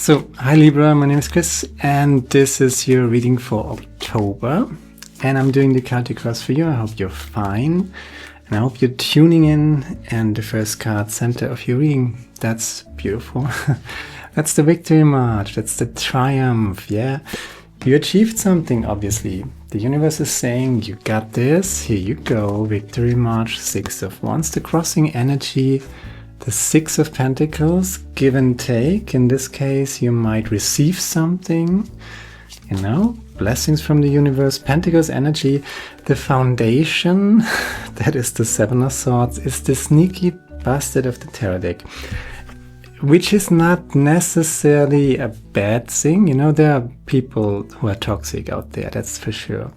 Hi Libra, my name is Chris, and this is your reading for October. And I'm doing the card cross for you. I hope you're fine. And I hope you're tuning in. And the first card, center of your reading, that's beautiful. That's the victory march. That's the triumph. Yeah. You achieved something, obviously. The universe is saying, you got this. Here you go. Victory march, 6 of Wands. The crossing energy. The 6 of Pentacles, give and take. In this case, you might receive something, blessings from the universe. Pentacles energy, the foundation, that is the 7 of Swords, is the sneaky bastard of the tarot deck, which is not necessarily a bad thing. There are people who are toxic out there, that's for sure.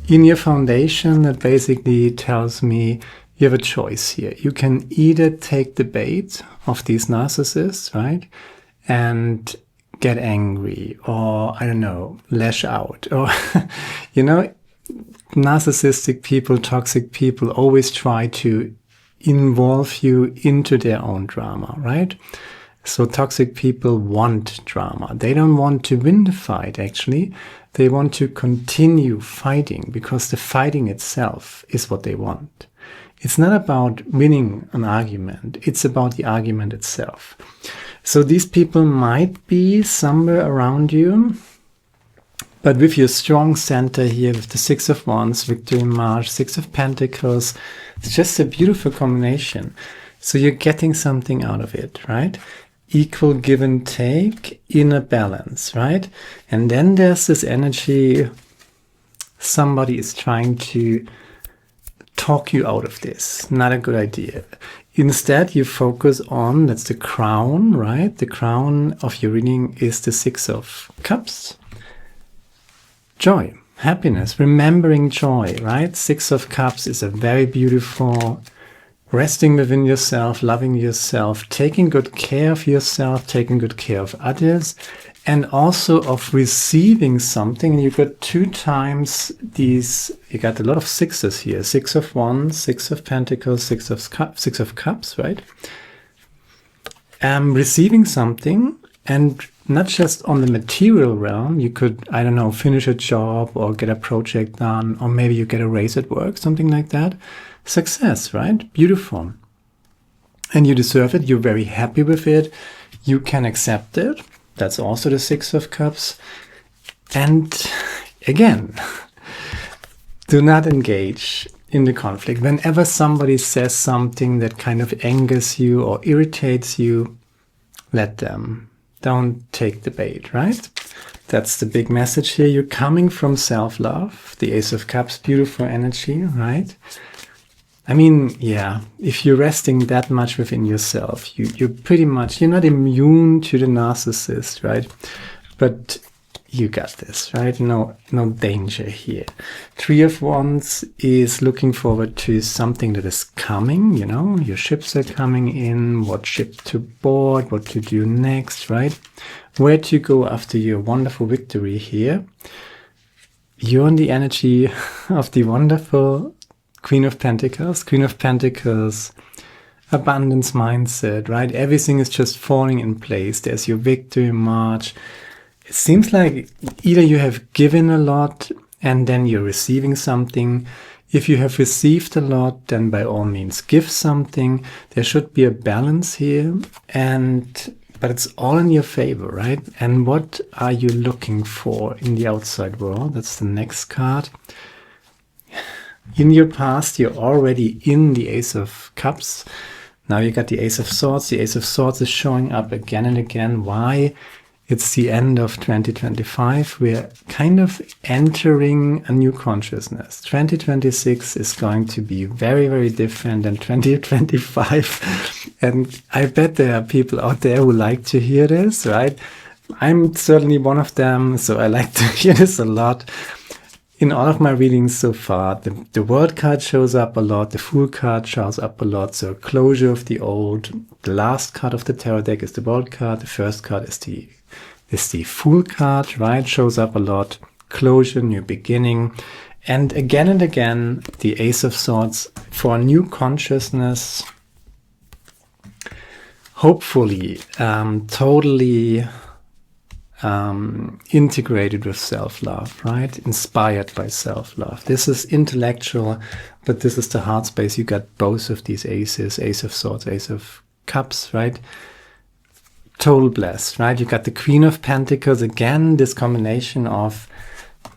In your foundation, that basically tells me you have a choice here. You can either take the bait of these narcissists, right? And get angry, or, I don't know, lash out. Or, narcissistic people, toxic people always try to involve you into their own drama, right? So toxic people want drama. They don't want to win the fight, actually. They want to continue fighting, because the fighting itself is what they want. It's not about winning an argument. It's about the argument itself. So these people might be somewhere around you, but with your strong center here, with the 6 of Wands, victory march, 6 of Pentacles, it's just a beautiful combination. So you're getting something out of it, right? Equal give and take in a balance, right? And then there's this energy, somebody is trying to talk you out of this. Not a good idea. Instead, you focus on, that's the crown, right? The crown of your reading is the 6 of Cups. Joy, happiness, remembering joy, right? 6 of Cups is a very beautiful, resting within yourself, loving yourself, taking good care of yourself, taking good care of others, and also of receiving something. And you got 2 times these, you got a lot of 6s here. 6 of Wands, 6 of Pentacles, 6 of Cups, right? Receiving something, and not just on the material realm. You could, I don't know, finish a job or get a project done, or maybe you get a raise at work, something like that. Success, right? Beautiful. And you deserve it. You're very happy with it. You can accept it. That's also the 6 of Cups. And again, do not engage in the conflict. Whenever somebody says something that kind of angers you or irritates you, let them. Don't take the bait, right? That's the big message here. You're coming from self-love. The Ace of Cups, beautiful energy, right? I mean, yeah, if you're resting that much within yourself, you're pretty much, you're not immune to the narcissist, right? But you got this, right? No danger here. 3 of Wands is looking forward to something that is coming, your ships are coming in, what ship to board, what to do next, right? Where to go after your wonderful victory here. You're on the energy of the wonderful Queen of Pentacles, abundance mindset, right? Everything is just falling in place. There's your victory march. It seems like either you have given a lot and then you're receiving something. If you have received a lot, then by all means give something. There should be a balance here, but it's all in your favor, right? And what are you looking for in the outside world? That's the next card. In your past, you're already in the Ace of Cups. Now you got the Ace of Swords. The Ace of Swords is showing up again and again. Why? It's the end of 2025. We're kind of entering a new consciousness. 2026 is going to be very, very different than 2025. And I bet there are people out there who like to hear this, right? I'm certainly one of them, so I like to hear this a lot. In all of my readings so far, the World card shows up a lot, the Fool card shows up a lot, so closure of the old. The last card of the tarot deck is the World card, the first card is the Fool card, right? Shows up a lot. Closure, new beginning. And again, the Ace of Swords for a new consciousness. Hopefully, totally integrated with self-love, right? Inspired by self-love. This is intellectual, but this is the heart space. You got both of these aces, Ace of Swords, Ace of Cups, right? Total blessed, right? You got the Queen of Pentacles, again, this combination of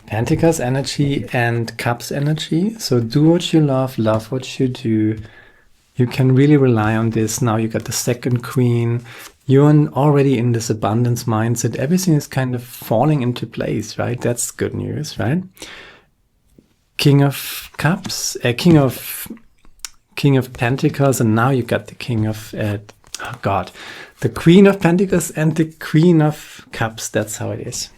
Pentacles energy and Cups energy. So do what you love what you do. You can really rely on this. Now you got the second Queen. You're already in this abundance mindset. Everything is kind of falling into place, right? That's good news, right? King of Cups, King of Pentacles, and now you got the King of, the Queen of Pentacles and the Queen of Cups. That's how it is.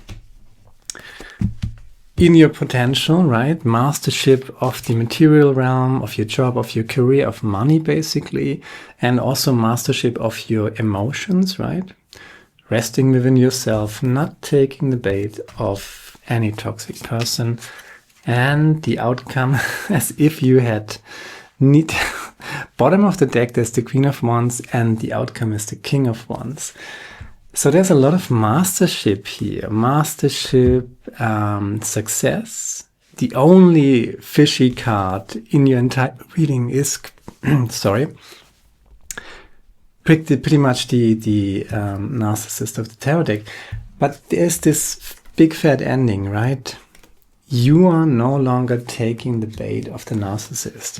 In your potential, right? Mastership of the material realm, of your job, of your career, of money, basically. And also mastership of your emotions, right? Resting within yourself, not taking the bait of any toxic person. And the outcome, as if you had bottom of the deck, there's the Queen of Wands, and the outcome is the King of Wands. So there's a lot of mastership here. Mastership, success. The only fishy card in your entire reading is, sorry, pretty much the Narcissist of the tarot deck. But there's this big fat ending, right? You are no longer taking the bait of the narcissist.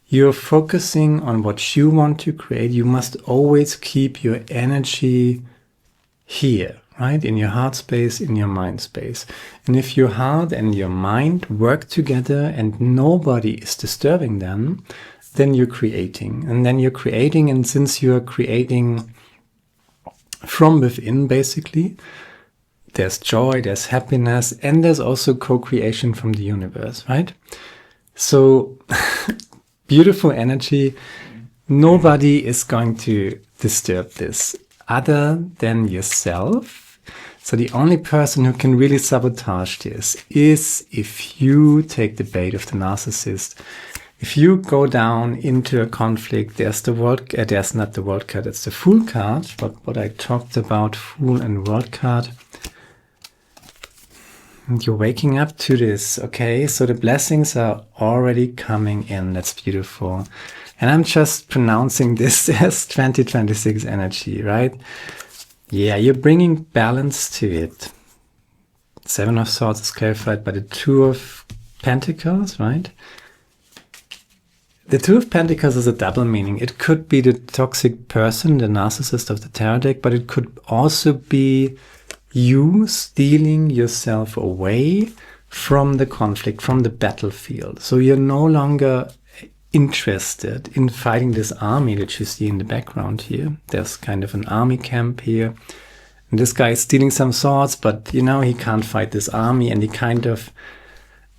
You're focusing on what you want to create. You must always keep your energy here, right? In your heart space, in your mind space. And if your heart and your mind work together and nobody is disturbing them, then you're creating. And then you're creating, and since you're creating from within, basically, there's joy, there's happiness, and there's also co-creation from the universe, right? So, beautiful energy. Nobody is going to disturb this other than yourself. So the only person who can really sabotage this is if you take the bait of the narcissist. If you go down into a conflict, there's the world, there's not the world card, it's the Fool card, but what I talked about, Fool and World card. And you're waking up to this, okay? So the blessings are already coming in. That's beautiful. And I'm just pronouncing this as 2026 energy, right? Yeah, you're bringing balance to it. Seven of Swords is clarified by the Two of Pentacles, right? The Two of Pentacles is a double meaning. It could be the toxic person, the narcissist of the tarot deck, but it could also be you stealing yourself away from the conflict, from the battlefield. So you're no longer interested in fighting this army that you see in the background here. There's kind of an army camp here. And this guy is stealing some swords, but you know, he can't fight this army, and he kind of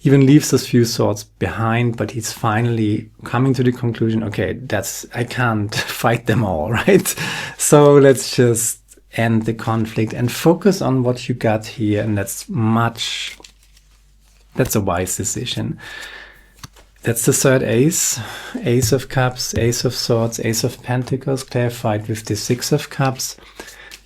even leaves a few swords behind, but he's finally coming to the conclusion, okay, I can't fight them all, right? So let's just end the conflict and focus on what you got here. And that's a wise decision. That's the third ace. Ace of Cups, Ace of Swords, Ace of Pentacles, clarified with the Six of Cups.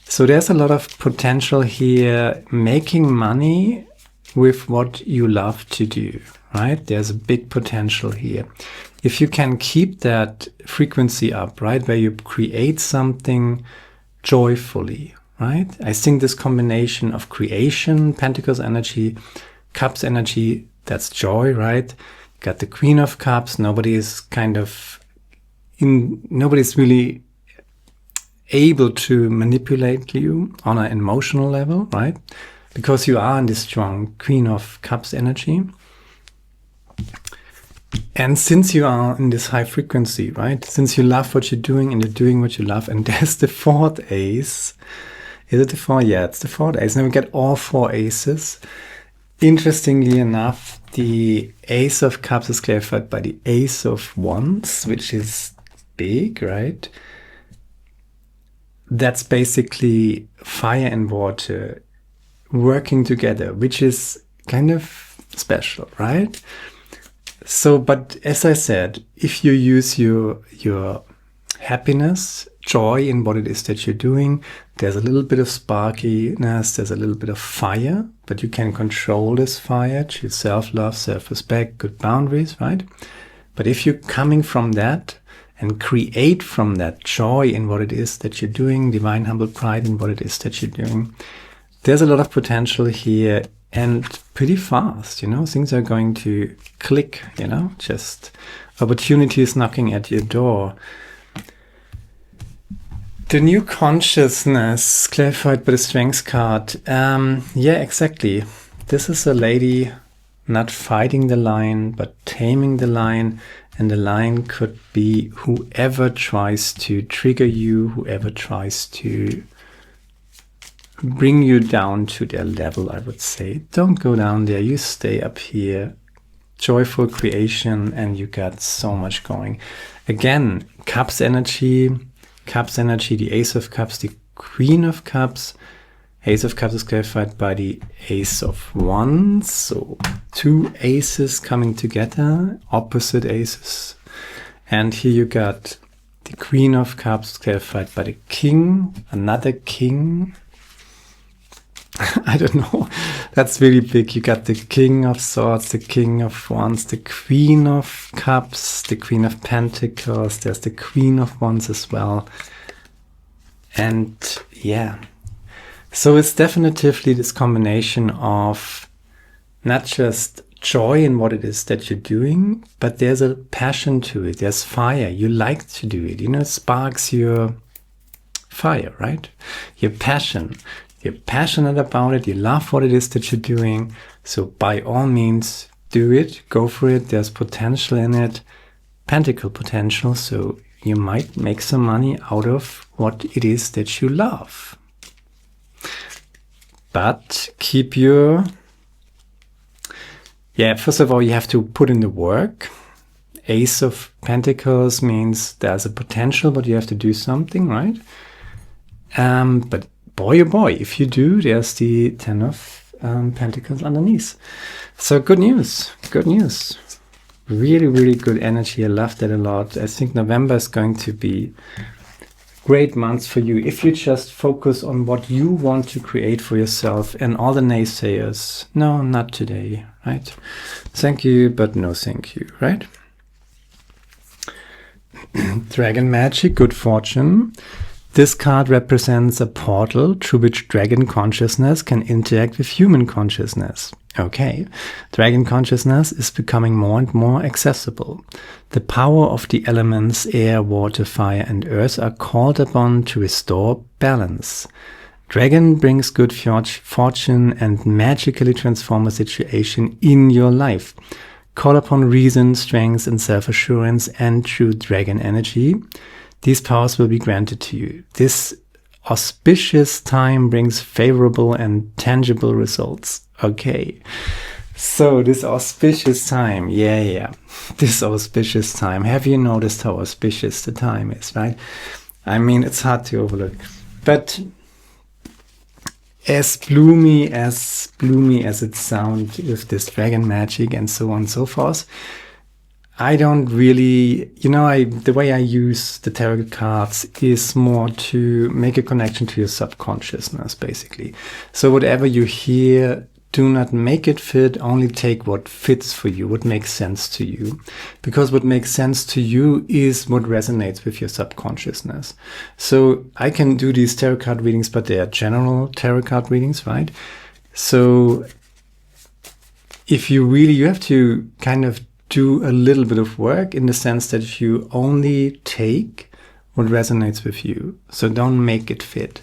So there's a lot of potential here, making money with what you love to do, right? There's a big potential here. If you can keep that frequency up, right, where you create something joyfully, right? I think this combination of creation, Pentacles energy, Cups energy, that's joy, right? Got the Queen of Cups. Nobody's really able to manipulate you on an emotional level, right? Because you are in this strong Queen of Cups energy. And since you are in this high frequency, right? Since you love what you're doing and you're doing what you love, and there's the fourth ace. Is it the fourth? Yeah, it's the fourth ace. Now we get all four aces. Interestingly enough, the Ace of Cups is clarified by the Ace of Wands, which is big, right? That's basically fire and water working together, which is kind of special, right? So, but as I said, if you use your happiness joy in what it is that you're doing. There's a little bit of sparkiness, there's a little bit of fire, but you can control this fire, choose self-love, self-respect, good boundaries, right? But if you're coming from that and create from that joy in what it is that you're doing, divine humble pride in what it is that you're doing, there's a lot of potential here, and pretty fast, things are going to click, just opportunities knocking at your door. The new consciousness clarified by the Strengths card. Yeah, exactly. This is a lady not fighting the lion, but taming the lion. And the lion could be whoever tries to trigger you, whoever tries to bring you down to their level, I would say. Don't go down there. You stay up here. Joyful creation, and you got so much going. Again, Cups energy, the Ace of Cups, the Queen of Cups. Ace of Cups is clarified by the Ace of Wands. So 2 aces coming together, opposite aces. And here you got the Queen of Cups clarified by the King, another King. I don't know. That's really big. You got the King of Swords, the King of Wands, the Queen of Cups, the Queen of Pentacles. There's the Queen of Wands as well. And yeah. So it's definitively this combination of not just joy in what it is that you're doing, but there's a passion to it. There's fire. You like to do it. It sparks your fire, right? Your passion. You're passionate about it. You love what it is that you're doing. So by all means, do it. Go for it. There's potential in it. Pentacle potential. So you might make some money out of what it is that you love. But keep your... Yeah, first of all, you have to put in the work. Ace of Pentacles means there's a potential, but you have to do something, right? But boy, oh boy, if you do, there's the 10 of Pentacles underneath. So good news, good news. Really, really good energy. I love that a lot. I think November is going to be great months for you if you just focus on what you want to create for yourself, and all the naysayers, no, not today, right? Thank you, but no thank you, right? Dragon magic, good fortune. This card represents a portal through which dragon consciousness can interact with human consciousness. Okay, dragon consciousness is becoming more and more accessible. The power of the elements air, water, fire, and earth are called upon to restore balance. Dragon brings good fortune and magically transform a situation in your life. Call upon reason, strength, and self-assurance, and through dragon energy, these powers will be granted to you. This auspicious time brings favorable and tangible results. Okay, so this auspicious time, yeah, this auspicious time. Have you noticed how auspicious the time is, right? I mean, it's hard to overlook. But as bloomy as it sounds with this dragon magic and so on and so forth, I don't really, the way I use the tarot cards is more to make a connection to your subconsciousness, basically. So whatever you hear, do not make it fit, only take what fits for you, what makes sense to you. Because what makes sense to you is what resonates with your subconsciousness. So I can do these tarot card readings, but they are general tarot card readings, right? So if you have to kind of do a little bit of work in the sense that you only take what resonates with you. So don't make it fit.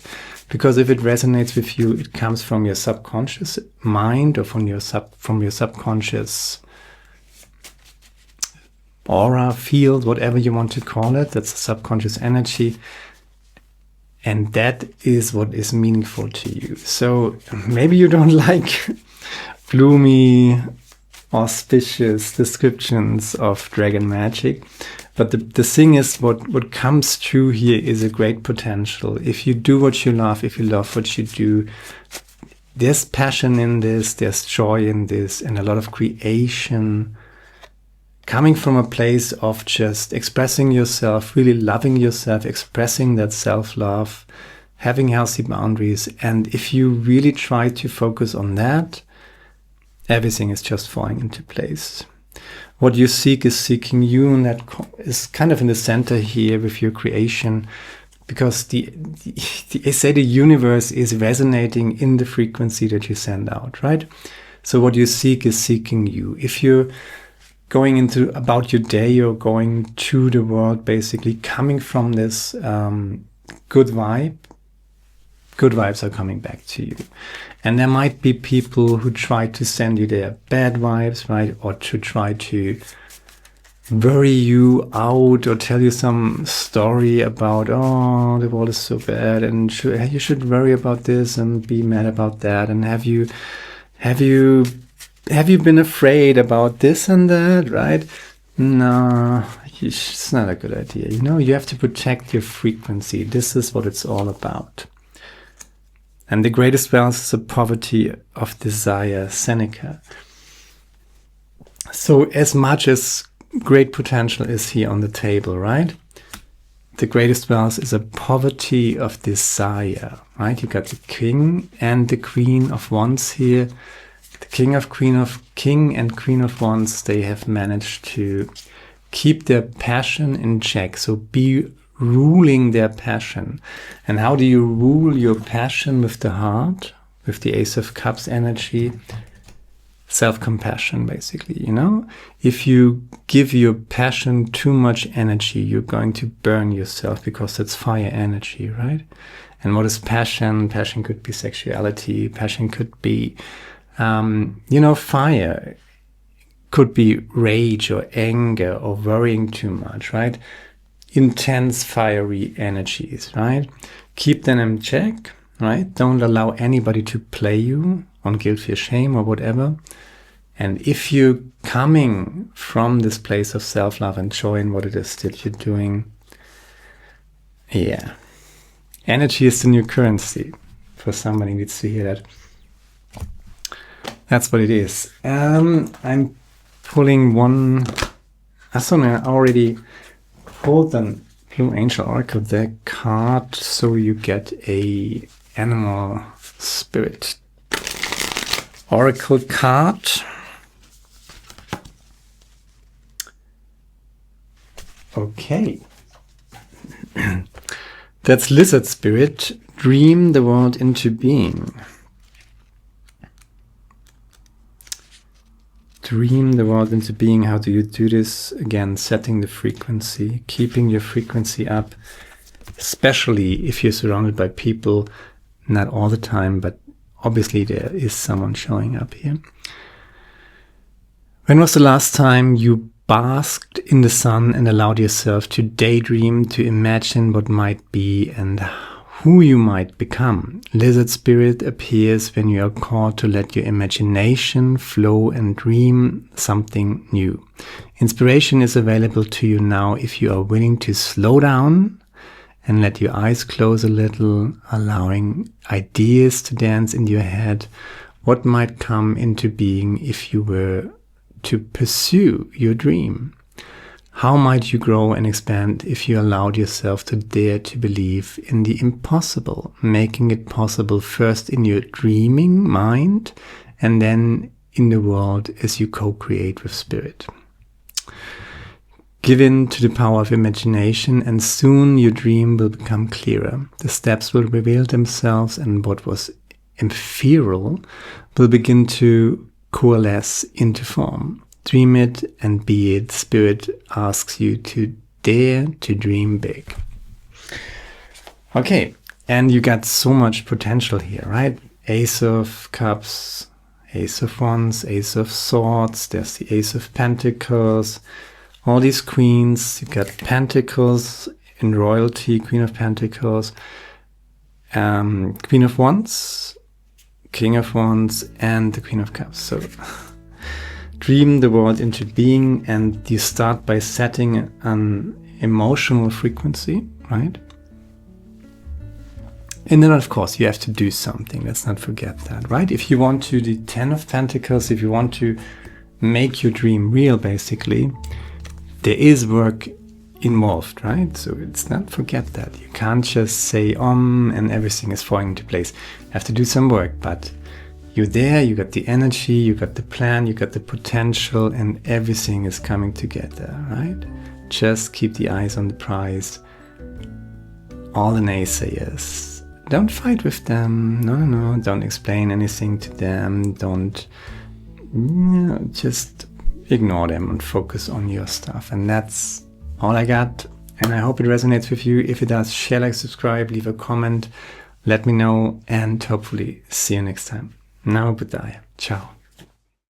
Because if it resonates with you, it comes from your subconscious mind or from your subconscious aura, field, whatever you want to call it. That's a subconscious energy. And that is what is meaningful to you. So maybe you don't like gloomy, auspicious descriptions of dragon magic. But the thing is, what comes through here is a great potential. If you do what you love, if you love what you do, there's passion in this, there's joy in this, and a lot of creation coming from a place of just expressing yourself, really loving yourself, expressing that self-love, having healthy boundaries. And if you really try to focus on that, everything is just falling into place. What you seek is seeking you, and that is kind of in the center here with your creation, because the universe is resonating in the frequency that you send out, right? So what you seek is seeking you. If you're going into about your day, you're going to the world, basically coming from this good vibe, good vibes are coming back to you. And there might be people who try to send you their bad vibes, right? Or to try to worry you out or tell you some story about, oh, the world is so bad and you should worry about this and be mad about that. And have you been afraid about this and that, right? No, it's not a good idea. You know, you have to protect your frequency. This is what it's all about. And the greatest wealth is the poverty of desire, Seneca. So as much as great potential is here on the table, right? The greatest wealth is a poverty of desire, right? You got the king and the queen of wands here. The king and queen of wands, they have managed to keep their passion in check. So be ruling their passion. And how do you rule your passion with the heart? With the Ace of Cups energy? Self-compassion, basically, you know? If you give your passion too much energy, you're going to burn yourself, because that's fire energy, right? And what is passion? Passion could be sexuality. Passion could be, fire. Could be rage or anger or worrying too much, right? Intense fiery energies, right? Keep them in check, right? Don't allow anybody to play you on guilt, fear, shame or whatever. And if you're coming from this place of self-love and joy in what it is that you're doing, yeah. Energy is the new currency. For somebody who needs to hear that. That's what it is. I'm pulling one. I already pulled an Blue Angel Oracle deck card, so you get a animal spirit oracle card. Okay. That's Lizard Spirit. Dream the world into being. Dream the world into being. How do you do this? Again, setting the frequency, keeping your frequency up, especially if you're surrounded by people, not all the time, but obviously there is someone showing up here. When was the last time you basked in the sun and allowed yourself to daydream, to imagine what might be and who you might become? Lizard Spirit appears when you are called to let your imagination flow and dream something new. Inspiration is available to you now if you are willing to slow down and let your eyes close a little, allowing ideas to dance in your head. What might come into being if you were to pursue your dream? How might you grow and expand if you allowed yourself to dare to believe in the impossible, making it possible first in your dreaming mind and then in the world as you co-create with spirit? Give in to the power of imagination, and soon your dream will become clearer. The steps will reveal themselves, and what was ephemeral will begin to coalesce into form. Dream it and be it. Spirit asks you to dare to dream big. Okay, and you got so much potential here, right? Ace of Cups, Ace of Wands, Ace of Swords, there's the Ace of Pentacles, all these queens. You got Pentacles in royalty, Queen of Pentacles, Queen of Wands, King of Wands, and the Queen of Cups. So dream the world into being, and you start by setting an emotional frequency, right? And then, of course, you have to do something. Let's not forget that, right? If you want to, the 10 of Pentacles, if you want to make your dream real, basically, there is work involved, right? So it's not, forget that. You can't just say and everything is falling into place. You have to do some work, but you're there, you got the energy, you got the plan, you got the potential, and everything is coming together, right? Just keep the eyes on the prize. All the naysayers, don't fight with them. No, don't explain anything to them. Don't, just ignore them and focus on your stuff. And that's all I got. And I hope it resonates with you. If it does, share, like, subscribe, leave a comment, let me know, and hopefully see you next time. Namo Buddhaya. Ciao.